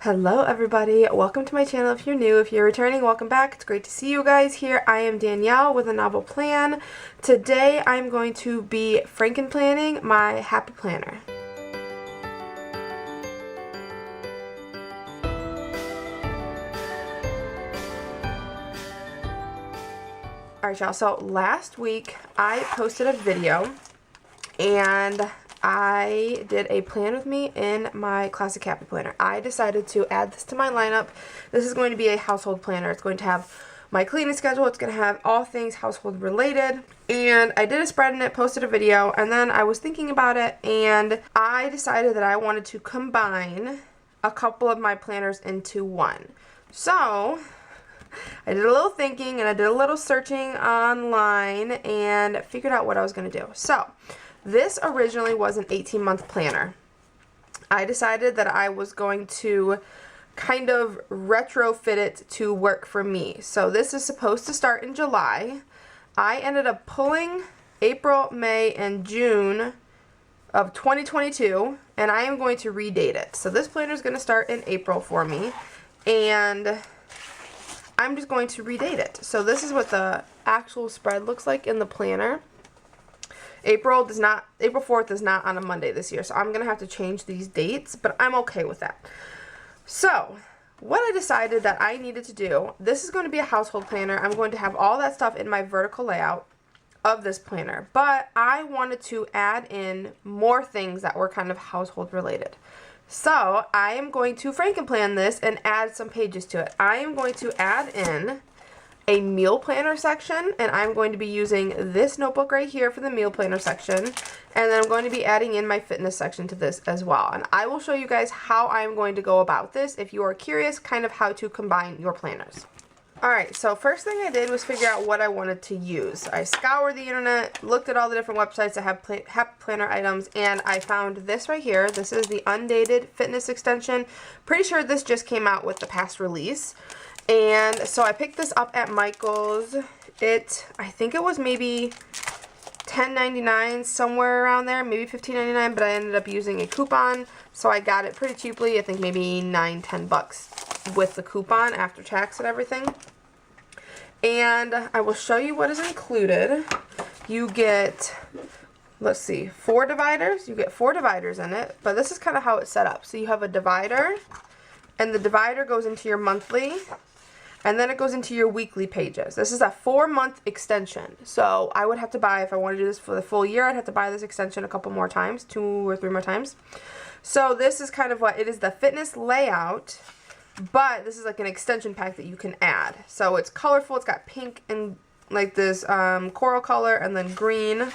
Hello everybody, welcome to my channel. If you're new, if you're returning, welcome back. It's great to see you guys here. I am Danielle with a novel plan. Today I'm going to be franken-planning my happy planner. Alright y'all, so last week I posted a video and I did a plan with me in my classic happy planner. I decided to add this to my lineup. This is going to be a household planner. It's going to have my cleaning schedule. It's going to have all things household related. And I did a spread in it, posted a video, and then I was thinking about it and I decided that I wanted to combine a couple of my planners into one. So I did a little thinking and I did a little searching online and figured out what I was going to do. So this originally was an 18-month planner. I decided that I was going to kind of retrofit it to work for me. So this is supposed to start in July. I ended up pulling April, May, and June of 2022, and I am going to redate it. So this planner is going to start in April for me, and I'm just going to redate it. So this is what the actual spread looks like in the planner. April 4th is not on a Monday this year, so I'm going to have to change these dates, but I'm okay with that. So, what I decided that I needed to do, this is going to be a household planner. I'm going to have all that stuff in my vertical layout of this planner, but I wanted to add in more things that were kind of household related. So, I am going to franken-plan this and add some pages to it. I am going to add in a meal planner section, and I'm going to be using this notebook right here for the meal planner section, and then I'm going to be adding in my fitness section to this as well. And I will show you guys how I'm going to go about this if you are curious kind of how to combine your planners. Alright, so first thing I did was figure out what I wanted to use. I scoured the internet, looked at all the different websites that have happy planner items, and I found this right here. This is the undated fitness extension. Pretty sure this just came out with the past release. And so I picked this up at Michael's. I think it was maybe $10.99, somewhere around there, maybe $15.99, but I ended up using a coupon, so I got it pretty cheaply. I think maybe $9-10 bucks with the coupon after tax and everything. And I will show you what is included. You get, let's see, 4 dividers. You get 4 dividers in it, but this is kind of how it's set up. So you have a divider, and the divider goes into your monthly, and then it goes into your weekly pages. This is a 4-month extension. So I would have to buy, if I want to do this for the full year, I'd have to buy this extension a couple more times, 2 or 3 more times. So this is kind of what it is, the fitness layout, but this is like an extension pack that you can add. So it's colorful. It's got pink and like this coral color and then green.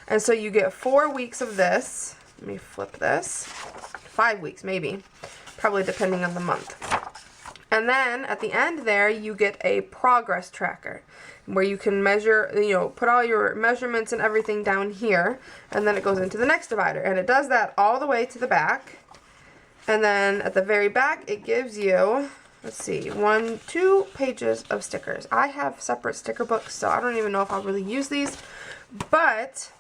And so you get 4 weeks of this. Let me flip this. 5 weeks maybe, probably depending on the month. And then at the end there, you get a progress tracker where you can measure, put all your measurements and everything down here, and then it goes into the next divider. And it does that all the way to the back. And then at the very back, it gives you, let's see, 2 pages of stickers. I have separate sticker books, so I don't even know if I'll really use these. But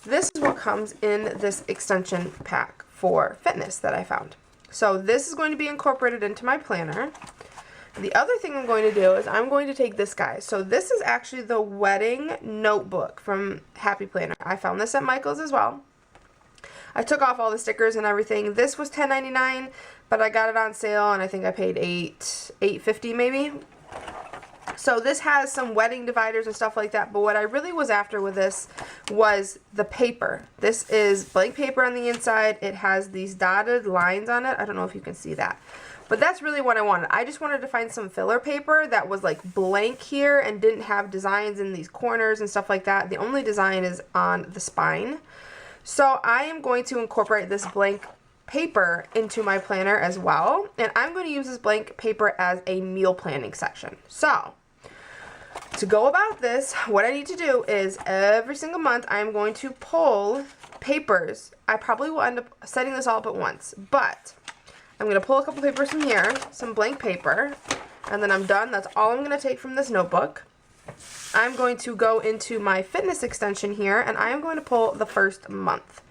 this is what comes in this extension pack for fitness that I found. So this is going to be incorporated into my planner. The other thing I'm going to do is I'm going to take this guy. So this is actually the wedding notebook from Happy Planner. I found this at Michael's as well. I took off all the stickers and everything. This was $10.99, but I got it on sale and I think I paid $8.50 maybe. So this has some wedding dividers and stuff like that, but what I really was after with this was the paper. This is blank paper on the inside. It has these dotted lines on it. I don't know if you can see that, but that's really what I wanted. I just wanted to find some filler paper that was like blank here and didn't have designs in these corners and stuff like that. The only design is on the spine. So I am going to incorporate this blank paper into my planner as well, and I'm going to use this blank paper as a meal planning section. So to go about this, what I need to do is every single month I'm going to pull papers. I probably will end up setting this all up at once, but I'm going to pull a couple papers from here, some blank paper, and then I'm done. That's all I'm going to take from this notebook. I'm going to go into my fitness extension here, and I am going to pull the first month.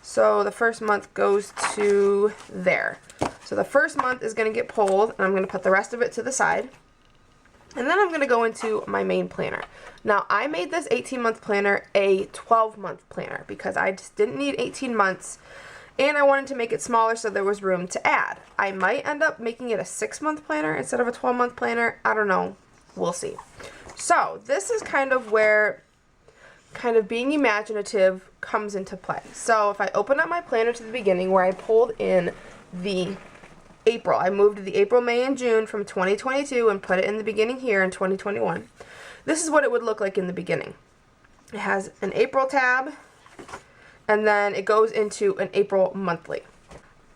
So the first month goes to there. So the first month is going to get pulled, and I'm going to put the rest of it to the side. And then I'm going to go into my main planner. Now, I made this 18-month planner a 12-month planner because I just didn't need 18 months, and I wanted to make it smaller so there was room to add. I might end up making it a 6-month planner instead of a 12-month planner. I don't know. We'll see. So this is kind of where being imaginative comes into play. So if I open up my planner to the beginning where I pulled in the April. I moved the April, May, and June from 2022 and put it in the beginning here in 2021. This is what it would look like in the beginning. It has an April tab, and then it goes into an April monthly.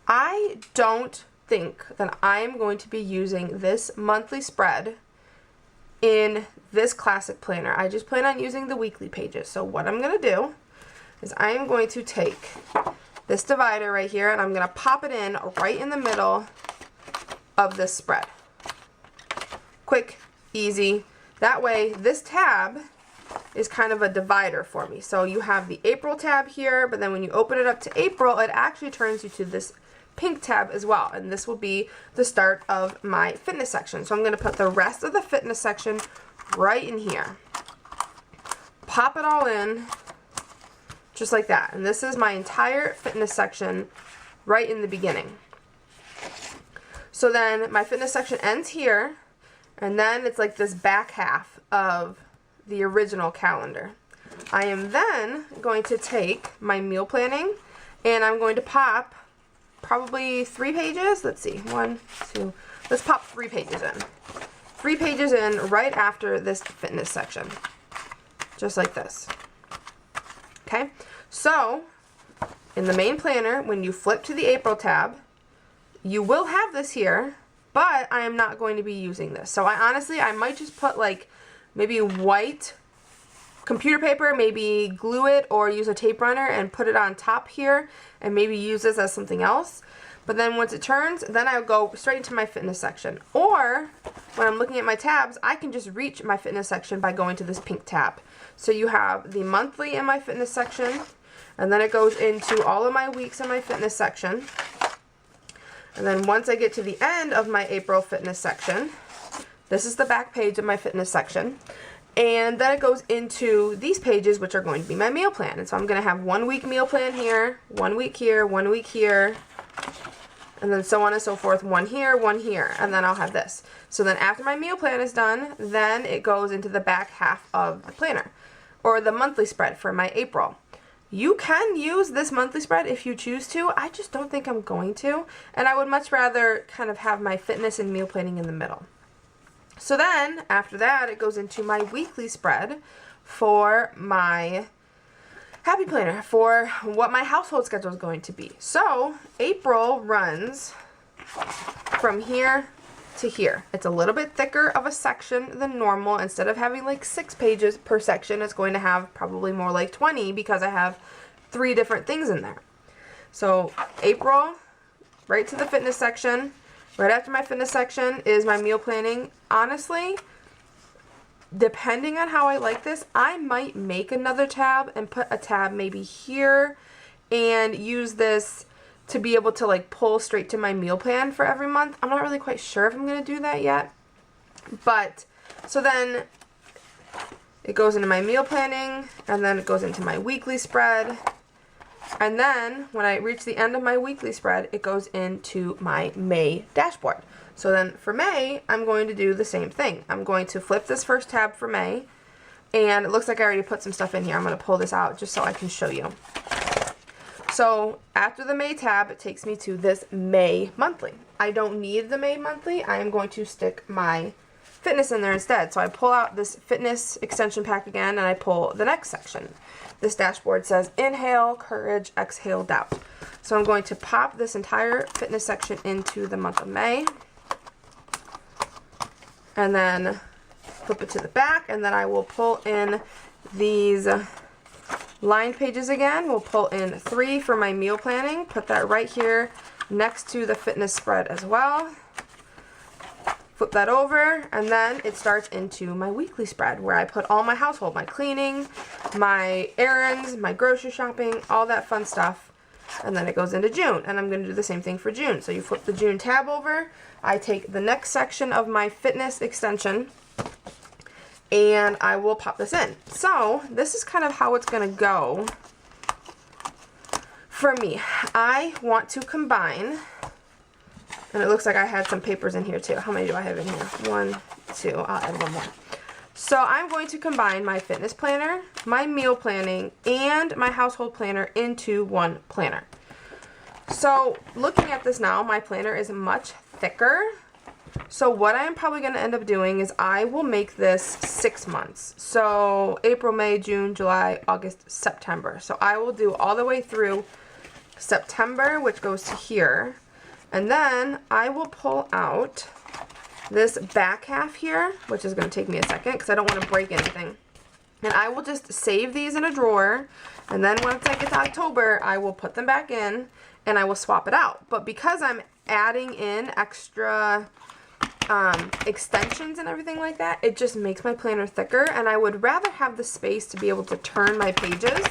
I don't think that I am going to be using this monthly spread in this classic planner. I just plan on using the weekly pages. So what I'm going to do is I am going to take this divider right here, and I'm going to pop it in right in the middle of this spread. Quick, easy. That way, this tab is kind of a divider for me. So you have the April tab here, but then when you open it up to April, it actually turns you to this pink tab as well. And this will be the start of my fitness section. So I'm going to put the rest of the fitness section right in here. Pop it all in. Just like that. And this is my entire fitness section right in the beginning. So then my fitness section ends here, and then it's like this back half of the original calendar. I am then going to take my meal planning, and I'm going to pop probably 3 pages. Let's see, 1, 2, let's pop 3 pages in. 3 pages in right after this fitness section. Just like this. Okay, so in the main planner, when you flip to the April tab, you will have this here, but I am not going to be using this. So I might just put like maybe white computer paper, maybe glue it or use a tape runner and put it on top here and maybe use this as something else. But then once it turns, then I'll go straight into my fitness section. Or when I'm looking at my tabs, I can just reach my fitness section by going to this pink tab. So you have the monthly in my fitness section, and then it goes into all of my weeks in my fitness section. And then once I get to the end of my April fitness section, this is the back page of my fitness section. And then it goes into these pages, which are going to be my meal plan. And so I'm going to have 1 week meal plan here, 1 week here, 1 week here, and then so on and so forth, 1 here, 1 here, and then I'll have this. So then after my meal plan is done, then it goes into the back half of the planner, or the monthly spread for my April. You can use this monthly spread if you choose to. I just don't think I'm going to, and I would much rather kind of have my fitness and meal planning in the middle. So then, after that, it goes into my weekly spread for my happy planner, for what my household schedule is going to be. So, April runs from here to here. It's a little bit thicker of a section than normal. Instead of having like 6 pages per section, it's going to have probably more like 20 because I have 3 different things in there. So, April, right to the fitness section. Right after my fitness section is my meal planning. Honestly, depending on how I like this, I might make another tab and put a tab maybe here and use this to be able to like pull straight to my meal plan for every month. I'm not really quite sure if I'm going to do that yet. But, so then it goes into my meal planning, and then it goes into my weekly spread. And then, when I reach the end of my weekly spread, it goes into my May dashboard. So then, for May, I'm going to do the same thing. I'm going to flip this first tab for May, and it looks like I already put some stuff in here. I'm going to pull this out just so I can show you. So, after the May tab, it takes me to this May monthly. I don't need the May monthly. I am going to stick my fitness in there instead. So I pull out this fitness extension pack again, and I pull the next section. This dashboard says inhale, courage, exhale, doubt. So I'm going to pop this entire fitness section into the month of May. And then flip it to the back, and then I will pull in these lined pages again. We'll pull in 3 for my meal planning. Put that right here next to the fitness spread as well. Flip that over, and then it starts into my weekly spread where I put all my household, my cleaning, my errands, my grocery shopping, all that fun stuff. and then it goes into June, and I'm going to do the same thing for June. So you flip the June tab over, I take the next section of my fitness extension, and I will pop this in. So this is kind of how it's going to go for me. I want to combine, and it looks like I had some papers in here too. How many do I have in here? 1, 2, I'll add one more. So I'm going to combine my fitness planner, my meal planning, and my household planner into one planner. So looking at this now, my planner is much thicker. So what I am probably going to end up doing is I will make this 6 months. So April, May, June, July, August, September. So I will do all the way through September, which goes to here. And then I will pull out this back half here, which is going to take me a second because I don't want to break anything. And I will just save these in a drawer. And then once I get to October, I will put them back in and I will swap it out. But because I'm adding in extra extensions and everything like that, it just makes my planner thicker, and I would rather have the space to be able to turn my pages.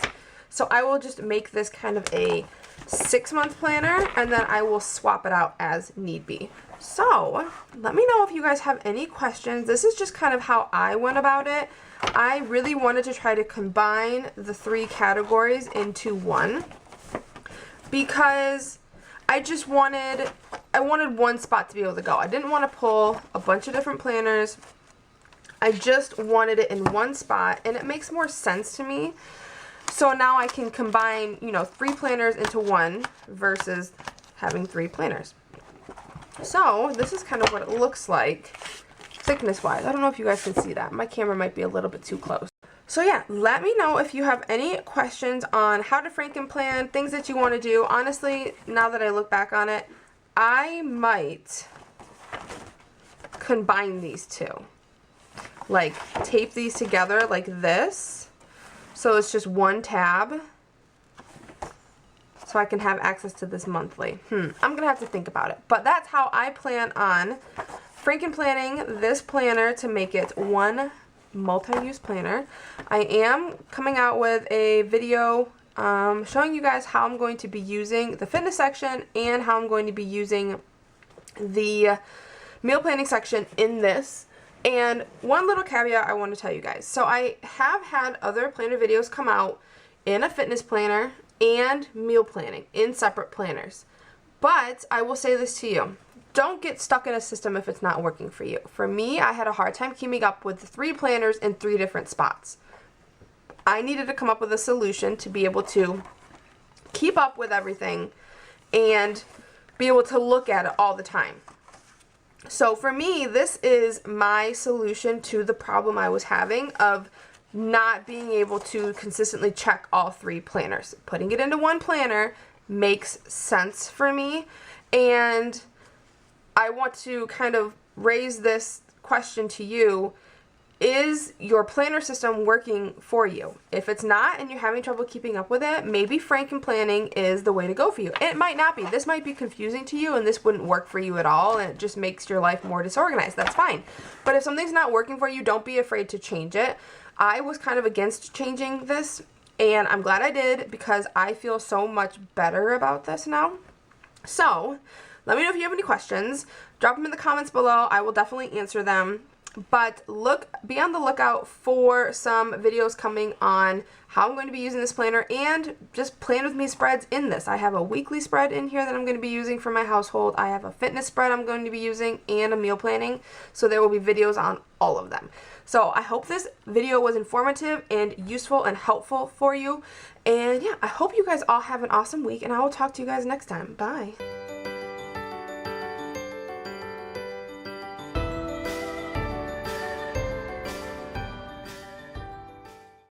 So I will just make this kind of a 6-month planner, and then I will swap it out as need be. So let me know if you guys have any questions. This is just kind of how I went about it. I really wanted to try to combine the 3 categories into one because I wanted one spot to be able to go. I didn't want to pull a bunch of different planners. I just wanted it in one spot, and it makes more sense to me. So now I can combine, 3 planners into one versus having 3 planners. So this is kind of what it looks like thickness wise. I don't know if you guys can see that. My camera might be a little bit too close. So yeah, let me know if you have any questions on how to Frankenplan, things that you want to do. Honestly, now that I look back on it, I might combine these two. Like tape these together like this. So it's just one tab. So I can have access to this monthly. I'm going to have to think about it. But that's how I plan on Frankenplanning this planner to make it one multi-use planner. I am coming out with a video showing you guys how I'm going to be using the fitness section and how I'm going to be using the meal planning section in this. And one little caveat I want to tell you guys. So I have had other planner videos come out in a fitness planner and meal planning in separate planners. But I will say this to you. Don't get stuck in a system if it's not working for you. For me, I had a hard time keeping up with 3 planners in 3 different spots. I needed to come up with a solution to be able to keep up with everything and be able to look at it all the time. So for me, this is my solution to the problem I was having of not being able to consistently check all 3 planners. Putting it into one planner makes sense for me, and I want to kind of raise this question to you. Is your planner system working for you? If it's not and you're having trouble keeping up with it, maybe Frankenplanning is the way to go for you. It might not be. This might be confusing to you and this wouldn't work for you at all, and it just makes your life more disorganized. That's fine. But if something's not working for you, don't be afraid to change it. I was kind of against changing this, and I'm glad I did because I feel so much better about this now. So let me know if you have any questions. Drop them in the comments below. I will definitely answer them. But be on the lookout for some videos coming on how I'm going to be using this planner and just plan with me spreads in this. I have a weekly spread in here that I'm going to be using for my household. I have a fitness spread I'm going to be using and a meal planning. So there will be videos on all of them. So I hope this video was informative and useful and helpful for you. And yeah, I hope you guys all have an awesome week, and I will talk to you guys next time. Bye.